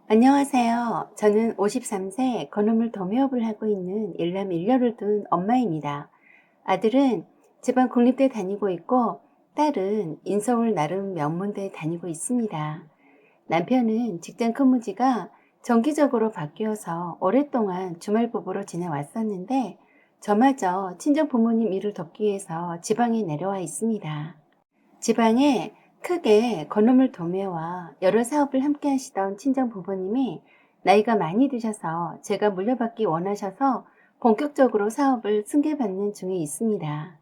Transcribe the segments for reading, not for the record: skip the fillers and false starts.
안녕하세요. 저는 53세 건어물 도매업을 하고 있는 일남 일녀를 둔 엄마입니다. 아들은 지방 국립대 다니고 있고 딸은 인서울 나름 명문대 다니고 있습니다. 남편은 직장 근무지가 정기적으로 바뀌어서 오랫동안 주말 부부로 지내왔었는데 저마저 친정 부모님 일을 돕기 위해서 지방에 내려와 있습니다. 지방에 크게 건어물 도매와 여러 사업을 함께 하시던 친정 부모님이 나이가 많이 드셔서 제가 물려받기 원하셔서 본격적으로 사업을 승계받는 중에 있습니다.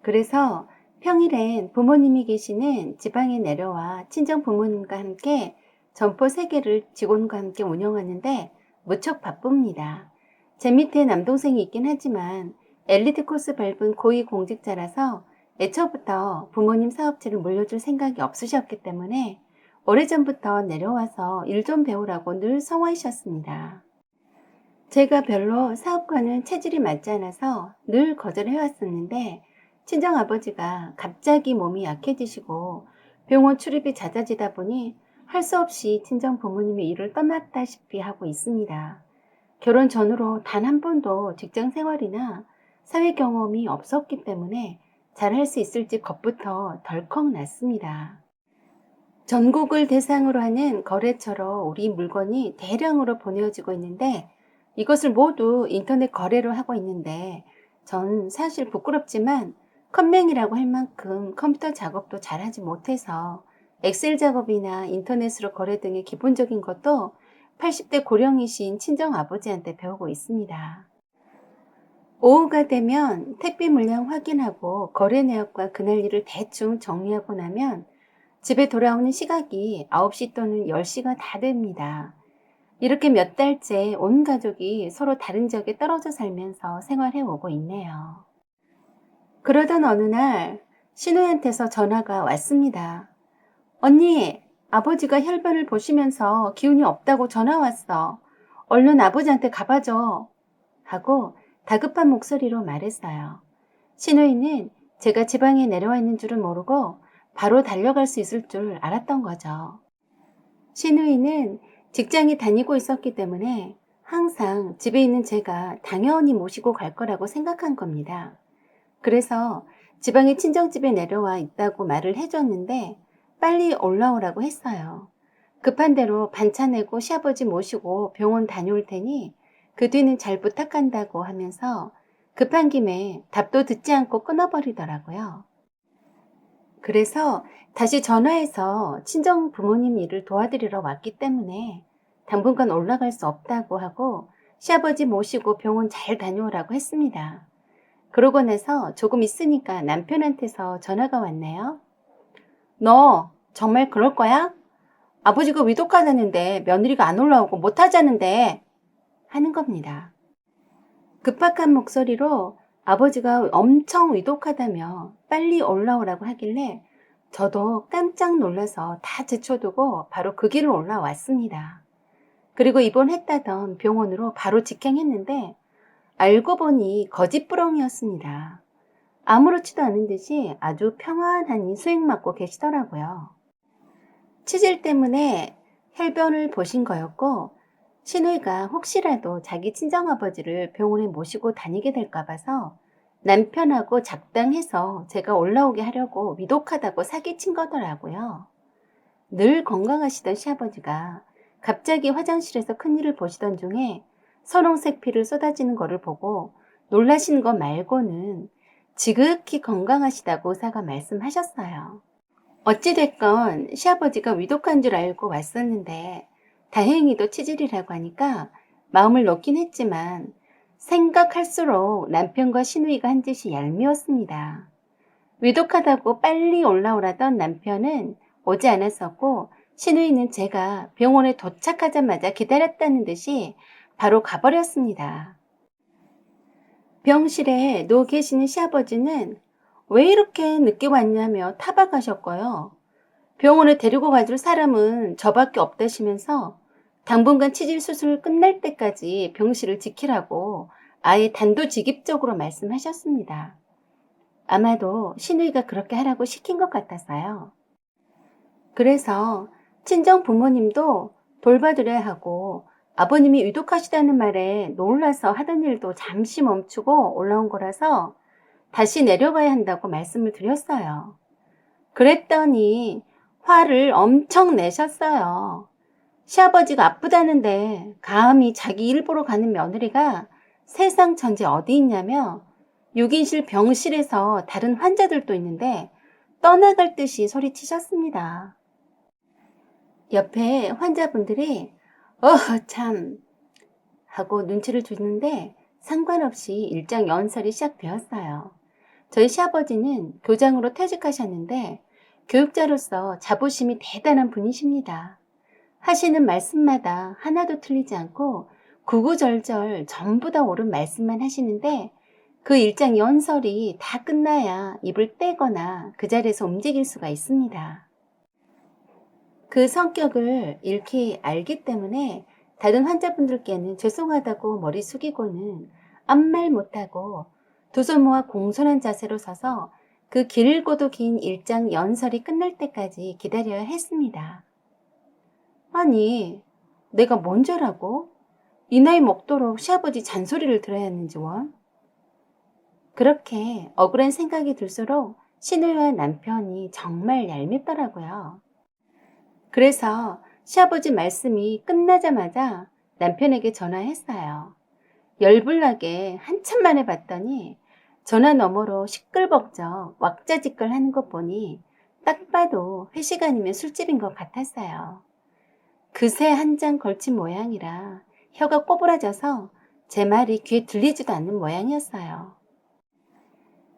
그래서 평일엔 부모님이 계시는 지방에 내려와 친정 부모님과 함께 점포 3개를 직원과 함께 운영하는데 무척 바쁩니다. 제 밑에 남동생이 있긴 하지만 엘리트 코스 밟은 고위공직자라서 애초부터 부모님 사업체를 물려줄 생각이 없으셨기 때문에 오래전부터 내려와서 일 좀 배우라고 늘 성화하셨습니다. 제가 별로 사업과는 체질이 맞지 않아서 늘 거절해왔었는데 친정아버지가 갑자기 몸이 약해지시고 병원 출입이 잦아지다 보니 할 수 없이 친정 부모님의 일을 떠났다시피 하고 있습니다. 결혼 전후로 단 한 번도 직장 생활이나 사회 경험이 없었기 때문에 잘할 수 있을지 겁부터 덜컥 났습니다. 전국을 대상으로 하는 거래처로 우리 물건이 대량으로 보내어지고 있는데 이것을 모두 인터넷 거래로 하고 있는데 전 사실 부끄럽지만 컴맹이라고 할 만큼 컴퓨터 작업도 잘하지 못해서 엑셀 작업이나 인터넷으로 거래 등의 기본적인 것도 80대 고령이신 친정 아버지한테 배우고 있습니다. 오후가 되면 택배 물량 확인하고 거래 내역과 그날 일을 대충 정리하고 나면 집에 돌아오는 시각이 9시 또는 10시가 다 됩니다. 이렇게 몇 달째 온 가족이 서로 다른 지역에 떨어져 살면서 생활해 오고 있네요. 그러던 어느 날 신우한테서 전화가 왔습니다. 언니, 아버지가 혈변을 보시면서 기운이 없다고 전화 왔어. 얼른 아버지한테 가봐줘. 하고 다급한 목소리로 말했어요. 신우이는 제가 지방에 내려와 있는 줄은 모르고 바로 달려갈 수 있을 줄 알았던 거죠. 신우이는 직장에 다니고 있었기 때문에 항상 집에 있는 제가 당연히 모시고 갈 거라고 생각한 겁니다. 그래서 지방의 친정집에 내려와 있다고 말을 해줬는데 빨리 올라오라고 했어요. 급한 대로 반차 내고 시아버지 모시고 병원 다녀올 테니 그 뒤는 잘 부탁한다고 하면서 급한 김에 답도 듣지 않고 끊어버리더라고요. 그래서 다시 전화해서 친정 부모님 일을 도와드리러 왔기 때문에 당분간 올라갈 수 없다고 하고 시아버지 모시고 병원 잘 다녀오라고 했습니다. 그러고 나서 조금 있으니까 남편한테서 전화가 왔네요. 너 정말 그럴 거야? 아버지가 위독하다는데 며느리가 안 올라오고 못하자는데 하는 겁니다. 급박한 목소리로 아버지가 엄청 위독하다며 빨리 올라오라고 하길래 저도 깜짝 놀라서 다 제쳐두고 바로 그 길을 올라왔습니다. 그리고 입원했다던 병원으로 바로 직행했는데 알고 보니 거짓부렁이었습니다. 아무렇지도 않은 듯이 아주 평안하니 수액 맞고 계시더라고요. 치질 때문에 혈변을 보신 거였고 신우이가 혹시라도 자기 친정아버지를 병원에 모시고 다니게 될까 봐서 남편하고 작당해서 제가 올라오게 하려고 위독하다고 사기친 거더라고요. 늘 건강하시던 시아버지가 갑자기 화장실에서 큰일을 보시던 중에 선홍색 피를 쏟아지는 거를 보고 놀라신 거 말고는 지극히 건강하시다고 의사가 말씀하셨어요. 어찌됐건 시아버지가 위독한 줄 알고 왔었는데 다행히도 치질이라고 하니까 마음을 놓긴 했지만 생각할수록 남편과 시누이가 한 짓이 얄미웠습니다. 위독하다고 빨리 올라오라던 남편은 오지 않았었고 시누이는 제가 병원에 도착하자마자 기다렸다는 듯이 바로 가버렸습니다. 병실에 누워 계시는 시아버지는 왜 이렇게 늦게 왔냐며 타박하셨고요. 병원에 데리고 가줄 사람은 저밖에 없다시면서 당분간 치질 수술 끝날 때까지 병실을 지키라고 아예 단도직입적으로 말씀하셨습니다. 아마도 시누이가 그렇게 하라고 시킨 것 같았어요. 그래서 친정 부모님도 돌봐드려야 하고 아버님이 위독하시다는 말에 놀라서 하던 일도 잠시 멈추고 올라온 거라서 다시 내려가야 한다고 말씀을 드렸어요. 그랬더니 화를 엄청 내셨어요. 시아버지가 아프다는데 감히 자기 일 보러 가는 며느리가 세상 천지 어디 있냐며 6인실 병실에서 다른 환자들도 있는데 떠나갈 듯이 소리치셨습니다. 옆에 환자분들이 참 하고 눈치를 주는데 상관없이 일장 연설이 시작되었어요. 저희 시아버지는 교장으로 퇴직하셨는데 교육자로서 자부심이 대단한 분이십니다. 하시는 말씀마다 하나도 틀리지 않고 구구절절 전부 다 옳은 말씀만 하시는데 그 일장 연설이 다 끝나야 입을 떼거나 그 자리에서 움직일 수가 있습니다. 그 성격을 익히 알기 때문에 다른 환자분들께는 죄송하다고 머리 숙이고는 아무 말 못하고 두 손 모아 공손한 자세로 서서 그 길고도 긴 일장 연설이 끝날 때까지 기다려야 했습니다. 아니, 내가 뭔 죄라고? 이 나이 먹도록 시아버지 잔소리를 들어야 했는지 원? 그렇게 억울한 생각이 들수록 신우이와 남편이 정말 얄밉더라고요. 그래서 시아버지 말씀이 끝나자마자 남편에게 전화했어요. 열불나게 한참 만에 봤더니 전화 너머로 시끌벅적 왁자지껄 하는 것 보니 딱 봐도 회식 아니면 술집인 것 같았어요. 그새 한 장 걸친 모양이라 혀가 꼬부라져서 제 말이 귀에 들리지도 않는 모양이었어요.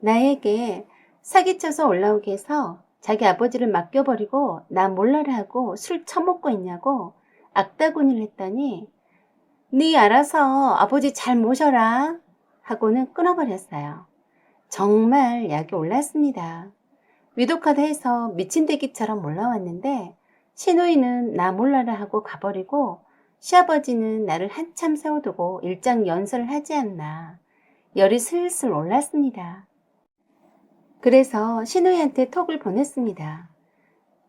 나에게 사기쳐서 올라오게 해서 자기 아버지를 맡겨버리고 나 몰라라 하고 술 처먹고 있냐고 악다구니를 했더니 네 알아서 아버지 잘 모셔라 하고는 끊어버렸어요. 정말 약이 올랐습니다. 위독하다 해서 미친 대기처럼 올라왔는데 시누이는 나 몰라라 하고 가버리고 시아버지는 나를 한참 세워두고 일장 연설을 하지 않나 열이 슬슬 올랐습니다. 그래서 시누이한테 톡을 보냈습니다.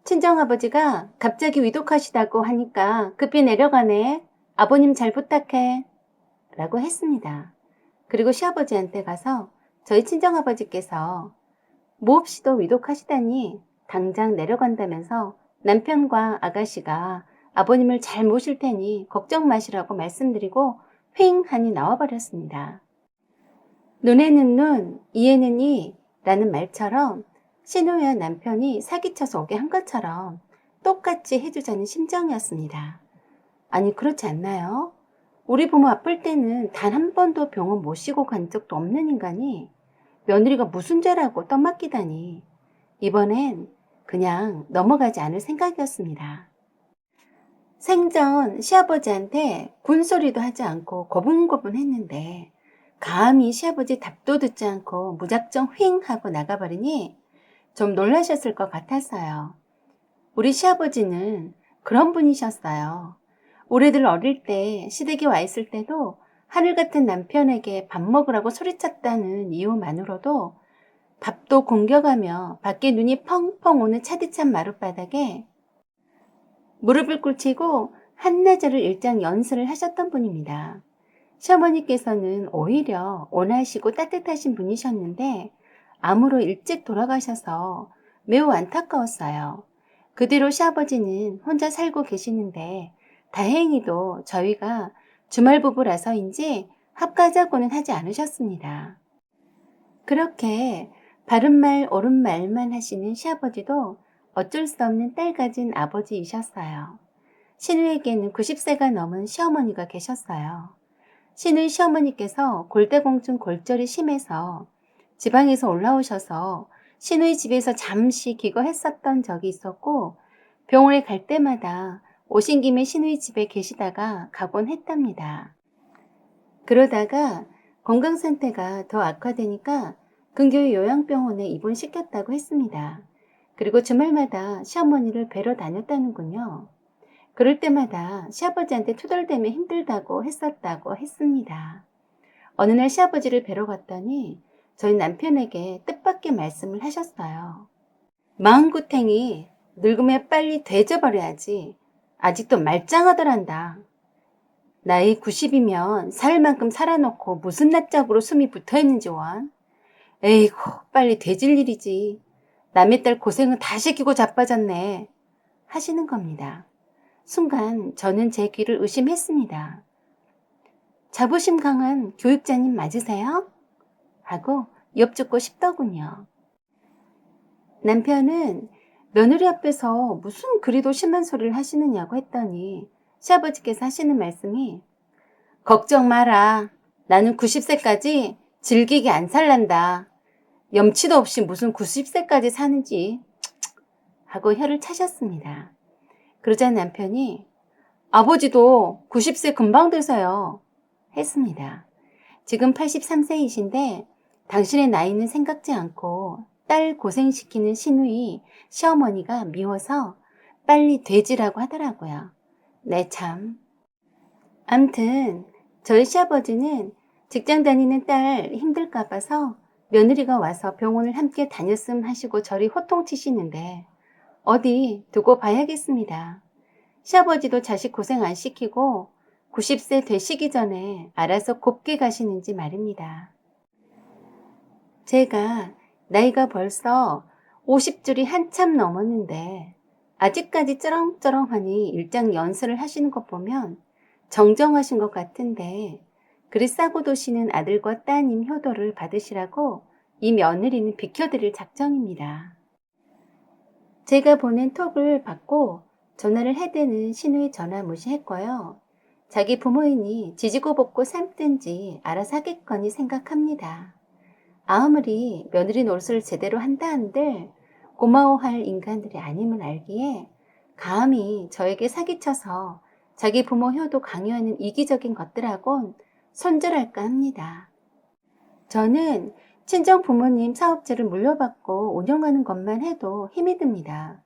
친정아버지가 갑자기 위독하시다고 하니까 급히 내려가네. 아버님 잘 부탁해. 라고 했습니다. 그리고 시아버지한테 가서 저희 친정아버지께서 몹시도 위독하시다니 당장 내려간다면서 남편과 아가씨가 아버님을 잘 모실 테니 걱정 마시라고 말씀드리고 휑하니 나와버렸습니다. 눈에는 눈, 이에는 이 라는 말처럼 시누이와 남편이 사기쳐서 오게 한 것처럼 똑같이 해주자는 심정이었습니다. 아니 그렇지 않나요? 우리 부모 아플 때는 단 한 번도 병원 모시고 간 적도 없는 인간이 며느리가 무슨 죄라고 떠맡기다니 이번엔 그냥 넘어가지 않을 생각이었습니다. 생전 시아버지한테 군소리도 하지 않고 고분고분 했는데 감히 시아버지 답도 듣지 않고 무작정 휑 하고 나가버리니 좀 놀라셨을 것 같았어요. 우리 시아버지는 그런 분이셨어요. 우리들 어릴 때 시댁에 와 있을 때도 하늘 같은 남편에게 밥 먹으라고 소리쳤다는 이유만으로도 밥도 굶겨가며 밖에 눈이 펑펑 오는 차디찬 마룻바닥에 무릎을 꿇히고 한나절을 일장 연설을 하셨던 분입니다. 시어머니께서는 오히려 온화하시고 따뜻하신 분이셨는데 암으로 일찍 돌아가셔서 매우 안타까웠어요. 그 뒤로 시아버지는 혼자 살고 계시는데 다행히도 저희가 주말 부부라서인지 합가자고는 하지 않으셨습니다. 그렇게 바른말 옳은말만 하시는 시아버지도 어쩔 수 없는 딸 가진 아버지이셨어요. 신우에게는 90세가 넘은 시어머니가 계셨어요. 신우이 시어머니께서 골다공증 골절이 심해서 지방에서 올라오셔서 신우이 집에서 잠시 기거했었던 적이 있었고 병원에 갈 때마다 오신 김에 신우이 집에 계시다가 가곤 했답니다. 그러다가 건강 상태가 더 악화되니까 근교의 요양병원에 입원시켰다고 했습니다. 그리고 주말마다 시어머니를 뵈러 다녔다는군요. 그럴 때마다 시아버지한테 투덜대며 힘들다고 했었다고 했습니다. 어느 날 시아버지를 뵈러 갔더니 저희 남편에게 뜻밖의 말씀을 하셨어요. 마음구탱이 늙으면 빨리 돼져버려야지. 아직도 말짱하더란다. 나이 90이면 살 만큼 살아놓고 무슨 낯짝으로 숨이 붙어있는지 원. 에이구, 빨리 되질 일이지. 남의 딸 고생은 다 시키고 자빠졌네. 하시는 겁니다. 순간 저는 제 귀를 의심했습니다. 자부심 강한 교육자님 맞으세요? 하고 엿듣고 싶더군요. 남편은 며느리 앞에서 무슨 그리도 심한 소리를 하시느냐고 했더니 시아버지께서 하시는 말씀이 걱정 마라. 나는 90세까지 질기게 안 살란다. 염치도 없이 무슨 90세까지 사는지 하고 혀를 차셨습니다. 그러자 남편이 아버지도 90세 금방 되세요 했습니다. 지금 83세이신데 당신의 나이는 생각지 않고 딸 고생시키는 시누이 시어머니가 미워서 빨리 되지라고 하더라고요. 네, 참. 암튼 저희 시아버지는 직장 다니는 딸 힘들까 봐서 며느리가 와서 병원을 함께 다녔음 하시고 저리 호통치시는데 어디 두고 봐야겠습니다. 시아버지도 자식 고생 안 시키고 90세 되시기 전에 알아서 곱게 가시는지 말입니다. 제가 나이가 벌써 50줄이 한참 넘었는데 아직까지 쩌렁쩌렁하니 일장 연설을 하시는 것 보면 정정하신 것 같은데 그리 싸고 도시는 아들과 따님 효도를 받으시라고 이 며느리는 비켜드릴 작정입니다. 제가 보낸 톡을 받고 전화를 해대는 시누이 전화 무시했고요. 자기 부모이니 지지고 볶고 삶든지 알아서 하겠거니 생각합니다. 아무리 며느리 노릇을 제대로 한다 한들 고마워할 인간들이 아님을 알기에 감히 저에게 사기쳐서 자기 부모 효도 강요하는 이기적인 것들하곤 손절할까 합니다. 저는 친정 부모님 사업체를 물려받고 운영하는 것만 해도 힘이 듭니다.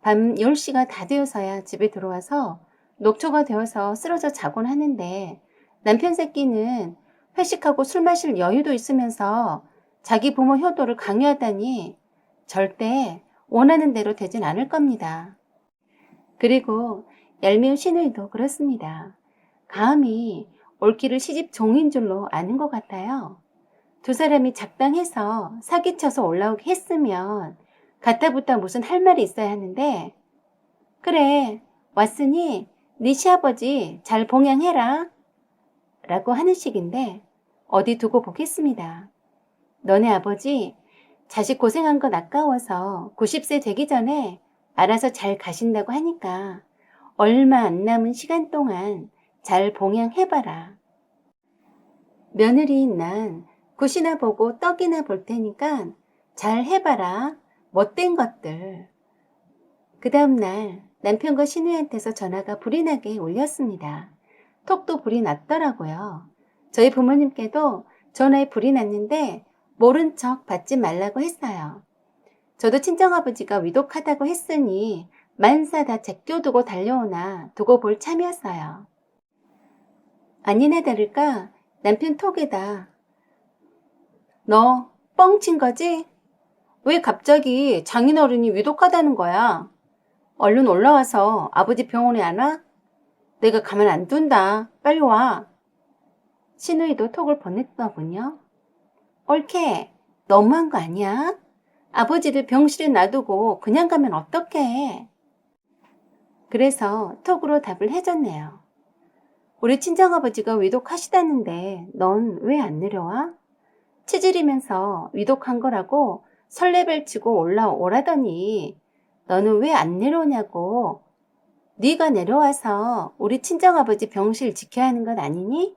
밤 10시가 다 되어서야 집에 들어와서 녹초가 되어서 쓰러져 자곤 하는데 남편 새끼는 회식하고 술 마실 여유도 있으면서 자기 부모 효도를 강요하다니 절대 원하는 대로 되진 않을 겁니다. 그리고 얄미운 시누이도 그렇습니다. 감히 올길을 시집 종인 줄로 아는 것 같아요. 두 사람이 작당해서 사기쳐서 올라오게 했으면 가타부타 무슨 할 말이 있어야 하는데 그래 왔으니 네 시아버지 잘 봉양해라 라고 하는 식인데 어디 두고 보겠습니다. 너네 아버지 자식 고생한 건 아까워서 90세 되기 전에 알아서 잘 가신다고 하니까 얼마 안 남은 시간 동안 잘 봉양해봐라. 며느리인 난 굿이나 보고 떡이나 볼 테니까 잘 해봐라. 못된 것들. 그 다음날 남편과 시누이한테서 전화가 불이 나게 울렸습니다. 톡도 불이 났더라고요. 저희 부모님께도 전화에 불이 났는데 모른 척 받지 말라고 했어요. 저도 친정아버지가 위독하다고 했으니 만사 다 제껴두고 달려오나 두고 볼 참이었어요. 아니나 다를까 남편 톡에다 너 뻥친 거지? 왜 갑자기 장인어른이 위독하다는 거야? 얼른 올라와서 아버지 병원에 안 와? 내가 가만 안 둔다. 빨리 와. 시누이도 톡을 보냈더군요. 옳게 너무한 거 아니야? 아버지를 병실에 놔두고 그냥 가면 어떡해? 그래서 톡으로 답을 해줬네요. 우리 친정아버지가 위독하시다는데 넌 왜 안 내려와? 치질이면서 위독한 거라고 설레발치고 올라오라더니 너는 왜 안 내려오냐고. 네가 내려와서 우리 친정아버지 병실 지켜야 하는 건 아니니?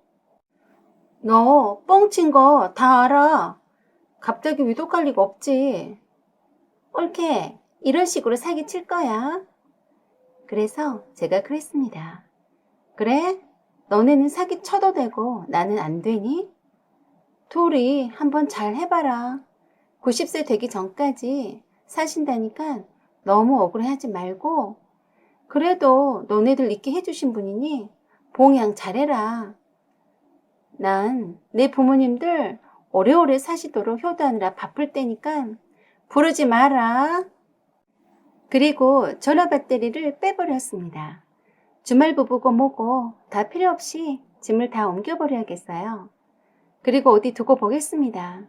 너 뻥친 거 다 알아. 갑자기 위독할 리가 없지. 옳게 이런 식으로 사기칠 거야. 그래서 제가 그랬습니다. 그래? 너네는 사기 쳐도 되고 나는 안 되니? 둘이 한번 잘 해봐라. 90세 되기 전까지 사신다니까 너무 억울해하지 말고 그래도 너네들 있게 해주신 분이니 봉양 잘해라. 난 내 부모님들 오래오래 사시도록 효도하느라 바쁠 때니까 부르지 마라. 그리고 전화 배터리를 빼버렸습니다. 주말 부부고 뭐고 다 필요 없이 짐을 다 옮겨버려야겠어요. 그리고 어디 두고 보겠습니다.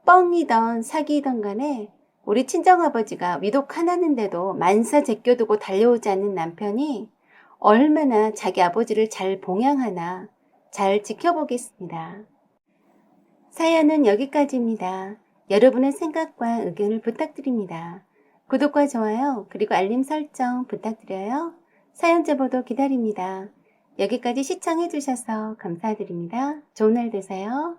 뻥이던 사기이던 간에 우리 친정아버지가 위독 하나는데도 만사 제껴두고 달려오지 않는 남편이 얼마나 자기 아버지를 잘 봉양하나 잘 지켜보겠습니다. 사연은 여기까지입니다. 여러분의 생각과 의견을 부탁드립니다. 구독과 좋아요 그리고 알림 설정 부탁드려요. 사연 제보도 기다립니다. 여기까지 시청해주셔서 감사드립니다. 좋은 날 되세요.